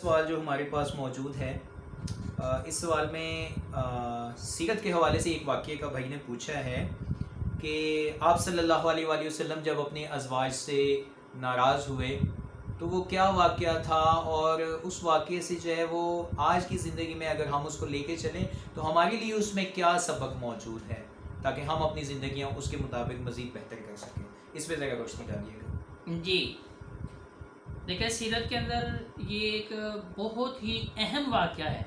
سوال جو ہمارے پاس موجود ہے، اس سوال میں سیرت کے حوالے سے ایک واقعے کا بھائی نے پوچھا ہے کہ آپ صلی اللہ علیہ وآلہ وسلم جب اپنے ازواج سے ناراض ہوئے تو وہ کیا واقعہ تھا، اور اس واقعے سے جو ہے وہ آج کی زندگی میں اگر ہم اس کو لے کے چلیں تو ہمارے لیے اس میں کیا سبق موجود ہے تاکہ ہم اپنی زندگیاں اس کے مطابق مزید بہتر کر سکیں۔ اس پہ ذرا روشنی ڈالیے گا۔ جی دیکھیں، سیرت کے اندر یہ ایک بہت ہی اہم واقعہ ہے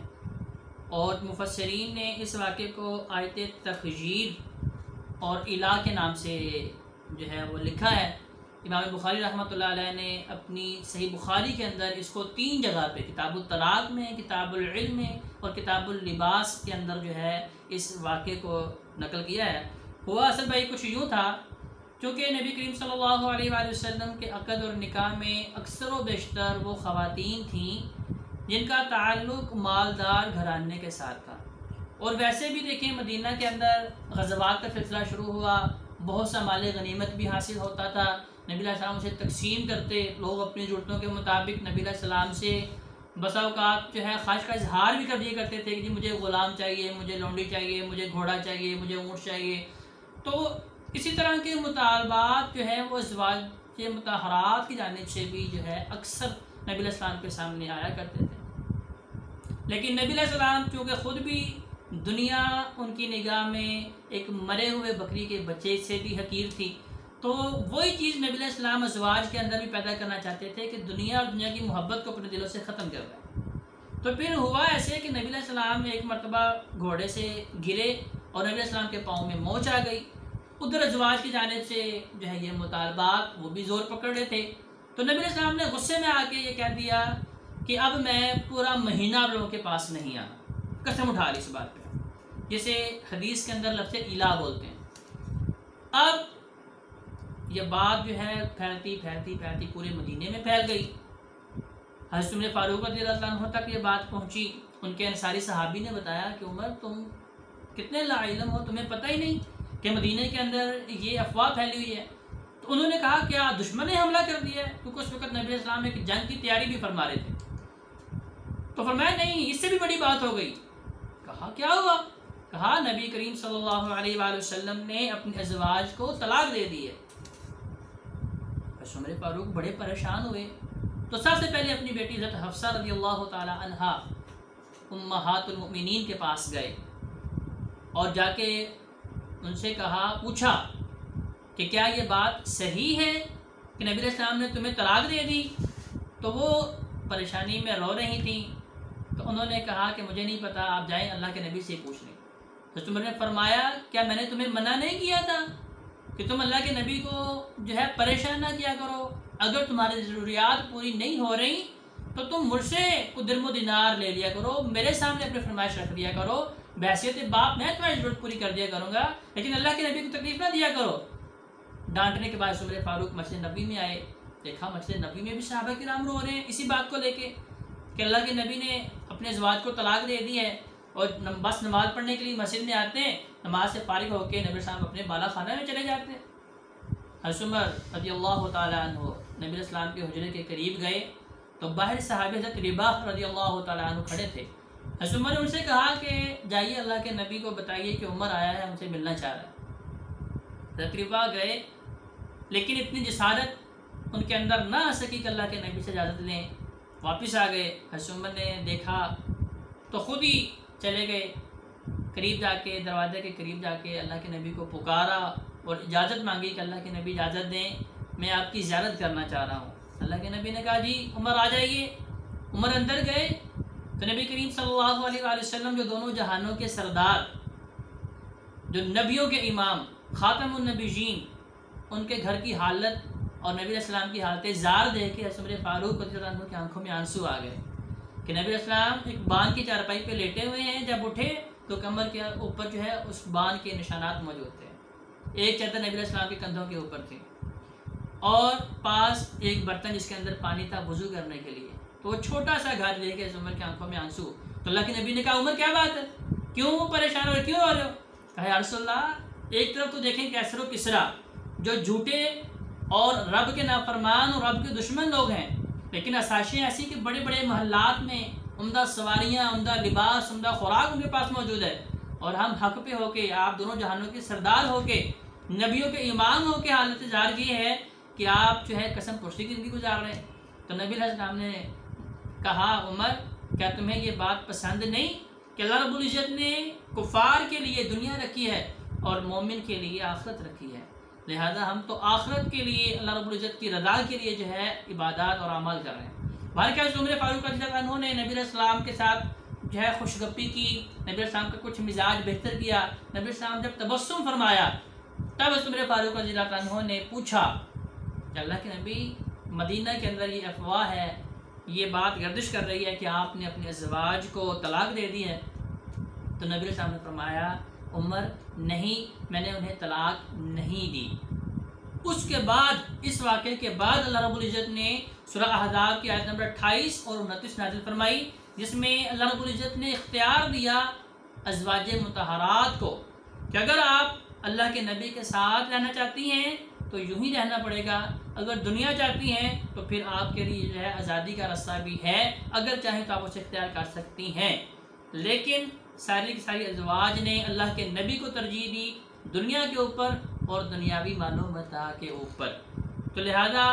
اور مفسرین نے اس واقعے کو آیت تخجیر اور الہ کے نام سے جو ہے وہ لکھا ہے۔ امام بخاری رحمۃ اللہ علیہ نے اپنی صحیح بخاری کے اندر اس کو 3 جگہ پہ، کتاب الطلاق میں، کتاب العلم میں اور کتاب اللباس کے اندر جو ہے اس واقعے کو نقل کیا ہے۔ ہوا اصل بھائی کچھ یوں تھا، چونکہ نبی کریم صلی اللہ علیہ وآلہ وسلم کے عقد اور نکاح میں اکثر و بیشتر وہ خواتین تھیں جن کا تعلق مالدار گھرانے کے ساتھ تھا، اور ویسے بھی دیکھیں مدینہ کے اندر غزوات کا سلسلہ شروع ہوا، بہت سا مال غنیمت بھی حاصل ہوتا تھا، نبی علیہ السلام اسے تقسیم کرتے، لوگ اپنی ضرورتوں کے مطابق نبی علیہ السلام سے بسا اوقات جو ہے خواہش کا اظہار بھی کر دیا کرتے تھے کہ جی مجھے غلام چاہیے، مجھے لونڈی چاہیے، مجھے گھوڑا چاہیے، مجھے اونٹ چاہیے۔ تو اسی طرح کے مطالبات جو ہیں وہ ازواج کے مطہرات کی جانب سے بھی جو ہے اکثر نبی علیہ السلام کے سامنے آیا کرتے تھے، لیکن نبی علیہ السلام چونکہ خود بھی دنیا ان کی نگاہ میں ایک مرے ہوئے بکری کے بچے سے بھی حقیر تھی، تو وہی چیز نبی علیہ السلام ازواج کے اندر بھی پیدا کرنا چاہتے تھے کہ دنیا اور دنیا کی محبت کو اپنے دلوں سے ختم کر دیں۔ تو پھر ہوا ایسے کہ نبی علیہ السلام ایک مرتبہ گھوڑے سے گرے اور نبی علیہ السلام کے پاؤں میں موچ آ گئی۔ ادھر ازواج کی جانب سے جو ہے یہ مطالبات وہ بھی زور پکڑ رہے تھے، تو نبی علیہ السلام نے غصے میں آ کے یہ کہہ دیا کہ اب میں پورا مہینہ آپ لوگوں کے پاس نہیں آنا، قسم اٹھا لی اس بات پہ، جسے حدیث کے اندر لفظ الہ بولتے ہیں۔ اب یہ بات جو ہے پھیلتی پھیلتی پھیلتی پورے مدینے میں پھیل گئی، حضرت عمر فاروق رضی اللہ عنہ تک یہ بات پہنچی۔ ان کے انصاری صحابی نے بتایا کہ عمر تم کتنے لا علم ہو، تمہیں پتہ ہی نہیں کہ مدینہ کے اندر یہ افواہ پھیلی ہوئی ہے۔ تو انہوں نے کہا کیا دشمن نے حملہ کر دیا ہے؟ کیونکہ اس وقت نبی علیہ السلام ایک جنگ کی تیاری بھی فرما رہے تھے۔ تو فرمایا نہیں، اس سے بھی بڑی بات ہو گئی۔ کہا کیا ہوا؟ کہا نبی کریم صلی اللہ علیہ وآلہ وسلم نے اپنے ازواج کو طلاق دے دی ہے۔ عمر فاروق بڑے پریشان ہوئے، تو سب سے پہلے اپنی بیٹی حضرت حفصہ رضی اللہ تعالی عنہا امہات المؤمنین کے پاس گئے اور جا کے ان سے کہا، پوچھا کہ کیا یہ بات صحیح ہے کہ نبی علیہ السلام نے تمہیں طلاق دے دی؟ تو وہ پریشانی میں رو رہی تھیں، تو انہوں نے کہا کہ مجھے نہیں پتا، آپ جائیں اللہ کے نبی سے پوچھ لیں۔ تو عمر نے فرمایا کیا میں نے تمہیں منع نہیں کیا تھا کہ تم اللہ کے نبی کو جو ہے پریشان نہ کیا کرو؟ اگر تمہاری ضروریات پوری نہیں ہو رہی تو تم مجھ سے درم و دینار لے لیا کرو، میرے سامنے اپنے فرمائش رکھ دیا کرو، بحیثیت باپ میں تمہاری ضرورت پوری کر دیا کروں گا، لیکن اللہ کے نبی کو تکلیف نہ دیا کرو۔ ڈانٹنے کے بعد عمر فاروق مسجد نبی میں آئے، دیکھا مسجد نبی میں بھی صحابہ کرام رو رہے ہیں اسی بات کو لے کے کہ اللہ کے نبی نے اپنے ازواج کو طلاق دے دی ہے، اور بس نماز پڑھنے کے لیے مسجد میں آتے ہیں، نماز سے فارغ ہو کے نبی صاحب اپنے بالا خانہ میں چلے جاتے ہیں۔ حضرت عمر رضی اللہ تعالیٰ عنہ نبی علیہ السلام کے حجرے کے قریب گئے تو باہر صحابی حضرت رباح رضی اللہ تعالیٰ عنہ کھڑے تھے۔ حضرت عمر نے ان سے کہا کہ جائیے اللہ کے نبی کو بتائیے کہ عمر آیا ہے، ہم سے ملنا چاہ رہا ہے۔ حضرت رباح گئے، لیکن اتنی جسارت ان کے اندر نہ آ سکی کہ اللہ کے نبی سے اجازت لیں، واپس آ گئے۔ حضرت عمر نے دیکھا تو خود ہی چلے گئے، قریب جا کے دروازے کے قریب جا کے اللہ کے نبی کو پکارا اور اجازت مانگی کہ اللہ کے نبی اجازت دیں، میں آپ کی زیارت کرنا چاہ رہا ہوں۔ اللہ کے نبی نے کہا جی عمر آ جائیے۔ عمر اندر گئے تو نبی کریم صلی اللہ علیہ وآلہ وسلم جو دونوں جہانوں کے سردار، جو نبیوں کے امام، خاتم النبیین، ان کے گھر کی حالت اور نبی علیہ السلام کی حالت زار دیکھ کے عمر فاروق رضی اللہ عنہ کی آنکھوں میں آنسو آ گئے کہ نبی علیہ السلام ایک باندھ کی چارپائی پہ لیٹے ہوئے ہیں، جب اٹھے تو کمر کے اوپر جو ہے اس باندھ کے نشانات موجود تھے، ایک چادر نبی علیہ السلام کے کندھوں کے اوپر تھی اور پاس ایک برتن جس کے اندر پانی تھا وضو کرنے کے لیے، تو وہ چھوٹا سا گھر لے کے عمر کی آنکھوں میں آنسو۔ تو اللہ کے نبی نے کہا عمر کیا بات ہے، کیوں پریشان ہو رہے، کیوں ہو رہے ہو؟ کہا یا رسول اللہ ایک طرف تو دیکھیں کیسر و کسرا جو جھوٹے اور رب کے نافرمان اور رب کے دشمن لوگ ہیں، لیکن آسائشیں ایسی کہ بڑے بڑے محلات میں عمدہ سواریاں، عمدہ لباس، عمدہ خوراک ان کے پاس موجود ہے، اور ہم حق پہ ہو کے، آپ دونوں جہانوں کے سردار ہو کے، نبیوں کے امام ہو کے، حالت ظاہر یہ ہے کہ آپ جو ہے قسم پرسی کی زندگی گزار رہے ہیں۔ تو نبی علیہ السلام نے کہا عمر کیا تمہیں یہ بات پسند نہیں کہ اللہ رب العزت نے کفار کے لیے دنیا رکھی ہے اور مومن کے لیے آخرت رکھی ہے، لہذا ہم تو آخرت کے لیے اللہ رب العزت کی رضا کے لیے جو ہے عبادات اور اعمال کر رہے ہیں۔ بہرکیف عمر فاروق رضی اللہ عنہ نے نبی علیہ السلام کے ساتھ جو ہے خوش گپی کی، نبی علیہ السلام کا کچھ مزاج بہتر کیا۔ نبی علیہ السلام جب تبسم فرمایا تب عمر فاروق رضی اللہ عنہ نے پوچھا کہ اللہ کے نبی، مدینہ کے اندر یہ افواہ ہے، یہ بات گردش کر رہی ہے کہ آپ نے اپنے ازواج کو طلاق دے دی ہے۔ تو نبی علیہ السلام نے فرمایا عمر نہیں، میں نے انہیں طلاق نہیں دی۔ اس کے بعد، اس واقعے کے بعد اللہ رب العزت نے سورہ احزاب کی آیت نمبر 28 اور 29 نازل فرمائی، جس میں اللہ رب العزت نے اختیار دیا ازواج مطہرات کو کہ اگر آپ اللہ کے نبی کے ساتھ رہنا چاہتی ہیں تو یوں ہی رہنا پڑے گا، اگر دنیا چاہتی ہیں تو پھر آپ کے لیے جو ہے آزادی کا رستہ بھی ہے، اگر چاہیں تو آپ اسے اختیار کر سکتی ہیں۔ لیکن ساری کی ساری ازواج نے اللہ کے نبی کو ترجیح دی دنیا کے اوپر اور دنیاوی مال و متاع کے اوپر۔ تو لہذا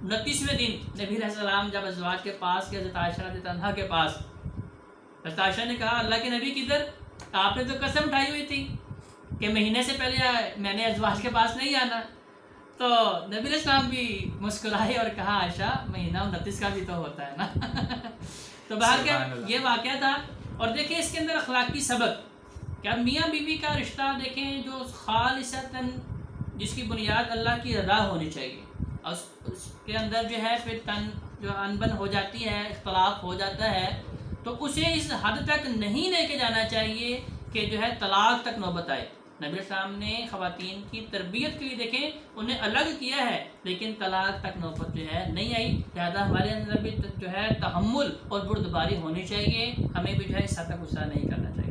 29ویں دن نبی علیہ السلام جب ازواج کے پاس گئے، حضرت عائشہ رضی اللہ عنہا کے پاس، حضرت عائشہ نے کہا اللہ کے نبی کدھر؟ آپ نے تو قسم اٹھائی ہوئی تھی کہ مہینے سے پہلے میں نے ازواج کے پاس نہیں آنا۔ تو نبی علیہ السلام بھی مسکرائے اور کہا عائشہ مہینہ 29 کا بھی تو ہوتا ہے نا۔ تو بہرکیف یہ واقعہ تھا۔ اور دیکھیں اس کے اندر اخلاقی سبق کہ اب میاں بیوی کا رشتہ دیکھیں جو خالصتاً جس کی بنیاد اللہ کی رضا ہونی چاہیے، اور اس کے اندر جو ہے پھر تن جو انبن ہو جاتی ہے، اختلاف ہو جاتا ہے، تو اسے اس حد تک نہیں لے کے جانا چاہیے کہ جو ہے طلاق تک نوبت آئے۔ نبی علیہ السلام نے خواتین کی تربیت کے لیے دیکھیں انہیں الگ کیا ہے، لیکن طلاق تک نوبت جو ہے نہیں آئی۔ لہٰذا ہمارے اندر بھی جو ہے تحمل اور بردباری ہونی چاہیے، ہمیں بھی جو ہے اس حد تک غصہ نہیں کرنا چاہیے۔